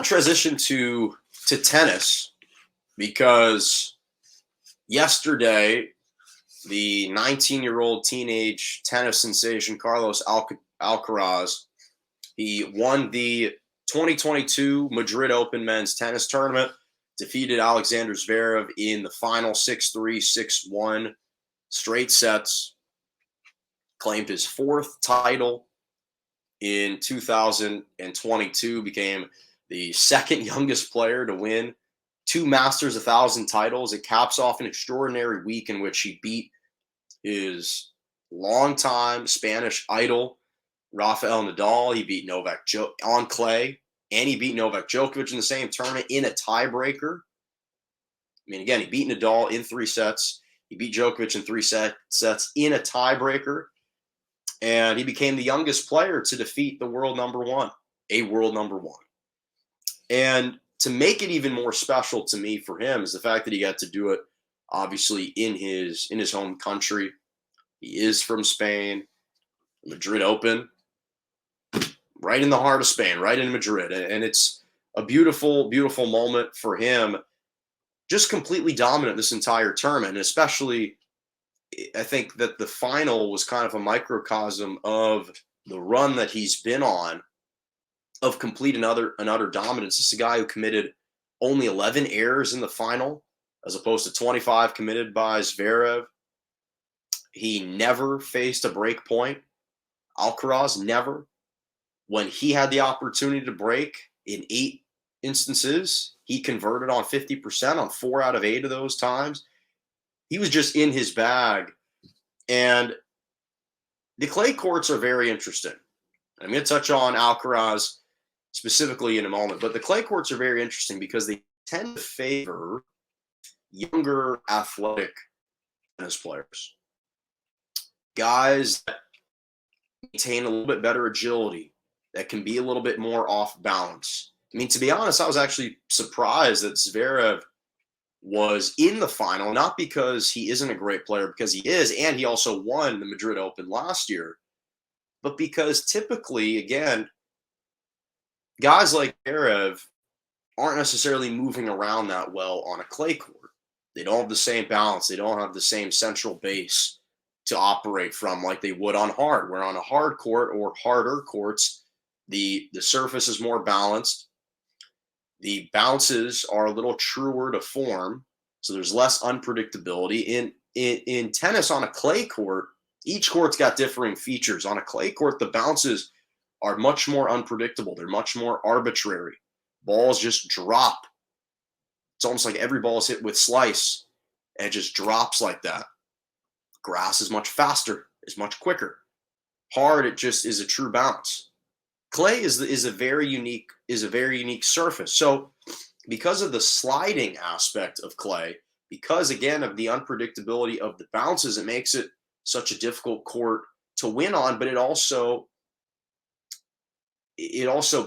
to transition to tennis because yesterday the 19-year-old teenage tennis sensation Carlos Alcaraz, he won the 2022 Madrid Open men's tennis tournament, defeated Alexander Zverev in the final 6-3, 6-1 straight sets, claimed his fourth title in 2022, became the second youngest player to win two Masters 1,000 titles. It caps off an extraordinary week in which he beat his longtime Spanish idol, Rafael Nadal. He beat Novak on clay, and he beat Novak Djokovic in the same tournament in a tiebreaker. I mean, again, he beat Nadal in 3 sets. He beat Djokovic in 3 sets in a tiebreaker. And he became the youngest player to defeat the world number one, a world number one. And to make it even more special to me for him is the fact that he got to do it, obviously, in his home country. He is from Spain. Madrid Open, right in the heart of Spain, right in Madrid. And it's a beautiful, beautiful moment for him. Just completely dominant this entire tournament, and especially I think that the final was kind of a microcosm of the run that he's been on of complete and utter dominance. This is a guy who committed only 11 errors in the final as opposed to 25 committed by Zverev. He never faced a break point. Alcaraz never. When he had the opportunity to break in 8 instances, he converted on 50% on 4 out of 8 of those times. He was just in his bag. And the clay courts are very interesting. I'm going to touch on Alcaraz specifically in a moment, but the clay courts are very interesting because they tend to favor younger athletic tennis players. Guys that maintain a little bit better agility, that can be a little bit more off balance. I mean, to be honest, I was actually surprised that Zverev was in the final, not because he isn't a great player, because he is, and he also won the Madrid Open last year, but because typically, again, guys like Zverev aren't necessarily moving around that well on a clay court. They don't have the same balance. They don't have the same central base to operate from like they would on hard, where on a hard court or harder courts, the surface is more balanced. The bounces are a little truer to form, so there's less unpredictability. In tennis on a clay court, each court's got differing features. On a clay court, the bounces are much more unpredictable. They're much more arbitrary. Balls just drop. It's almost like every ball is hit with slice, and it just drops like that. Grass is much faster, is much quicker. Hard, it just is a true bounce. Clay is a very unique surface. So because of the sliding aspect of clay, because again of the unpredictability of the bounces, it makes it such a difficult court to win on, but it also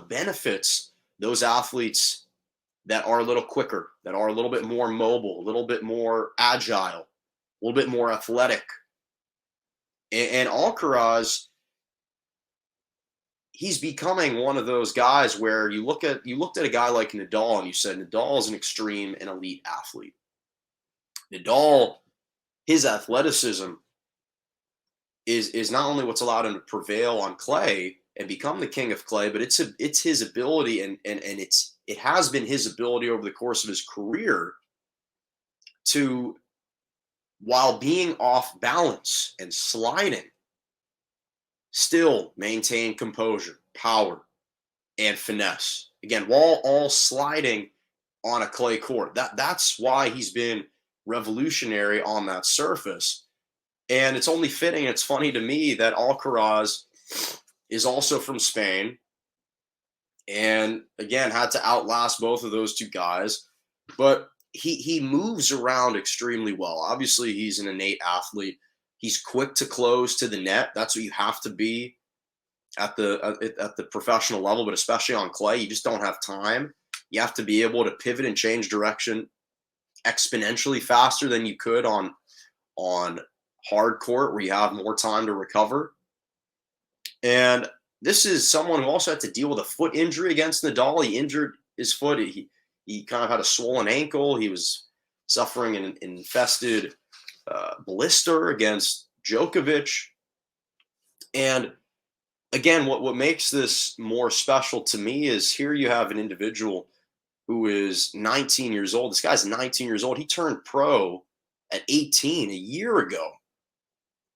benefits those athletes that are a little quicker, that are a little bit more mobile, a little bit more agile, a little bit more athletic. And Alcaraz, he's becoming one of those guys where you looked at a guy like Nadal and you said Nadal is an extreme and elite athlete. Nadal, his athleticism is not only what's allowed him to prevail on clay and become the king of clay, but it's his ability and it has been his ability over the course of his career to, while being off balance and sliding, still maintain composure, power, and finesse. Again, while all sliding on a clay court. That's why he's been revolutionary on that surface. And it's only fitting, it's funny to me that Alcaraz is also from Spain. And again, had to outlast both of those two guys. But he moves around extremely well. Obviously, he's an innate athlete. He's quick to close to the net. That's what you have to be at the professional level, but especially on clay, you just don't have time. You have to be able to pivot and change direction exponentially faster than you could on hard court where you have more time to recover. And this is someone who also had to deal with a foot injury against Nadal. He injured his foot. He kind of had a swollen ankle. He was suffering an infested blister against Djokovic. And again, what makes this more special to me is here you have an individual who is 19 years old. This guy's 19 years old. He turned pro at 18 a year ago.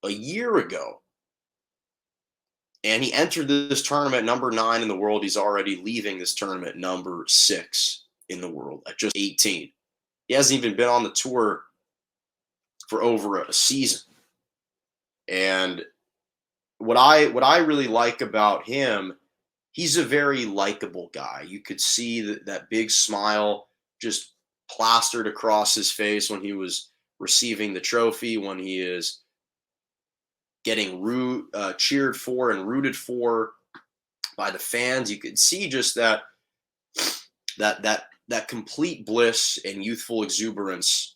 A year ago. And he entered this tournament number 9 in the world. He's already leaving this tournament number 6 in the world at just 18. He hasn't even been on the tour for over a season. And what I really like about him, he's a very likable guy. You could see that big smile just plastered across his face when he was receiving the trophy, when he is getting cheered for and rooted for by the fans. You could see just that complete bliss and youthful exuberance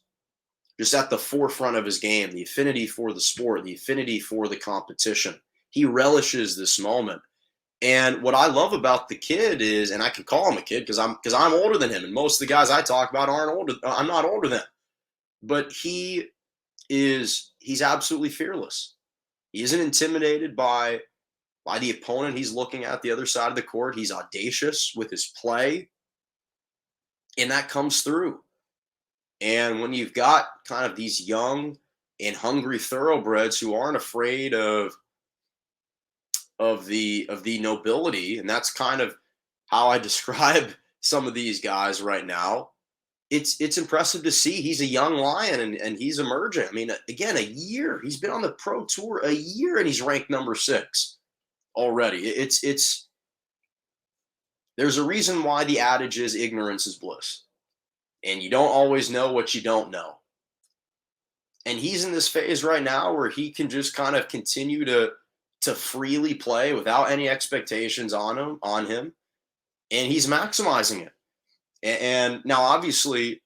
just at the forefront of his game, the affinity for the sport, the affinity for the competition. He relishes this moment. And what I love about the kid is, and I can call him a kid because I'm older than him, and most of the guys I talk about aren't older. I'm not older than him. But he's absolutely fearless. He isn't intimidated by the opponent he's looking at the other side of the court. He's audacious with his play, and that comes through. And when you've got kind of these young and hungry thoroughbreds who aren't afraid of the nobility, and that's kind of how I describe some of these guys right now. It's impressive to see. He's a young lion, and he's emerging. I mean, again, a year. He's been on the pro tour a year, and he's ranked number 6 already. There's a reason why the adage is ignorance is bliss. And you don't always know what you don't know. And he's in this phase right now where he can just kind of continue to freely play without any expectations on him. And he's maximizing it. And now, obviously,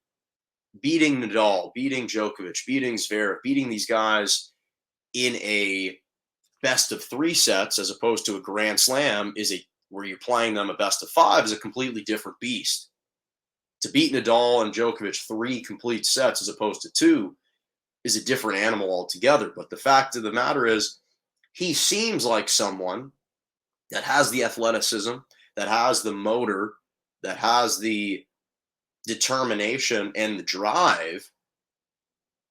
beating Nadal, beating Djokovic, beating Zverev, beating these guys in a best of 3 sets as opposed to a Grand Slam where you're playing them a best of 5 is a completely different beast. To beat Nadal and Djokovic 3 complete sets as opposed to 2 is a different animal altogether. But the fact of the matter is, he seems like someone that has the athleticism, that has the motor, that has the determination and the drive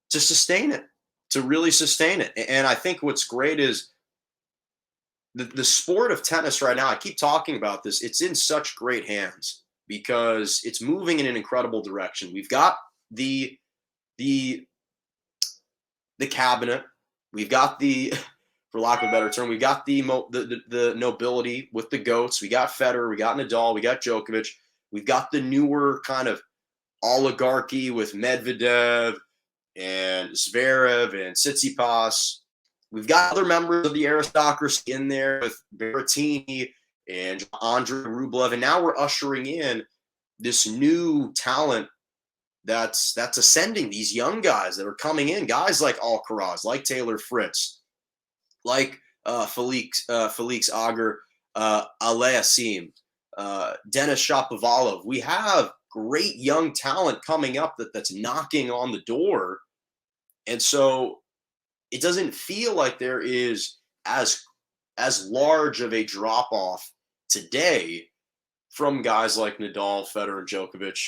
to sustain it, to really sustain it. And I think what's great is the sport of tennis right now, I keep talking about this, it's in such great hands because it's moving in an incredible direction. We've got the cabinet, we've got for lack of a better term, we got the nobility with the GOATs. We got Federer, we got Nadal, we got Djokovic. We've got the newer kind of oligarchy with Medvedev and Zverev and Tsitsipas. We've got other members of the aristocracy in there with Berrettini and Andrei Rublev. And now we're ushering in this new talent that's ascending, these young guys that are coming in, guys like Alcaraz, like Taylor Fritz, like Felix Auger Aliassime, Denis Shapovalov. We have great young talent coming up that's knocking on the door. And so it doesn't feel like there is as large of a drop-off today from guys like Nadal, Federer, and Djokovic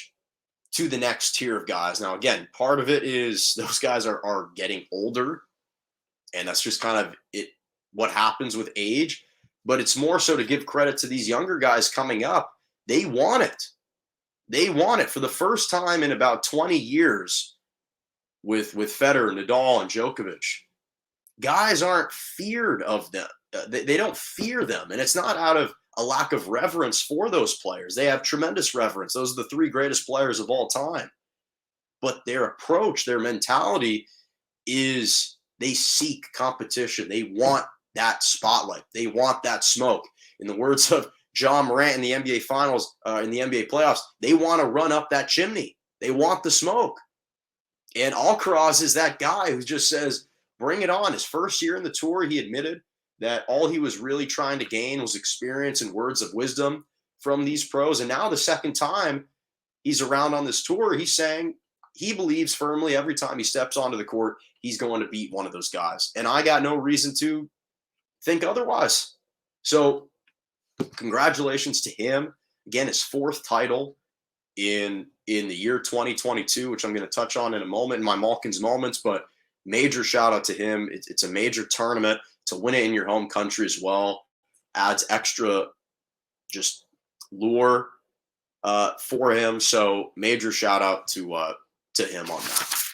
to the next tier of guys. Now, again, part of it is those guys are getting older, and that's just kind of what happens with age. But it's more so to give credit to these younger guys coming up. They want it. They want it for the first time in about 20 years with Federer, Nadal, and Djokovic. Guys aren't feared of them. They don't fear them. And it's not out of a lack of reverence for those players. They have tremendous reverence. Those are the 3 greatest players of all time. But their approach, their mentality is they seek competition. They want that spotlight. They want that smoke. In the words of John Morant in the NBA Finals, in the NBA playoffs, they want to run up that chimney. They want the smoke. And Alcaraz is that guy who just says, bring it on. His first year in the tour, he admitted that all he was really trying to gain was experience and words of wisdom from these pros. And now the second time he's around on this tour, he's saying he believes firmly every time he steps onto the court, he's going to beat one of those guys. And I got no reason to think otherwise. So congratulations to him. Again, his fourth title in the year 2022, which I'm going to touch on in a moment in my Malkin's moments, but major shout out to him. It's a major tournament. To win it in your home country as well adds extra just lure for him. So major shout out to him on that.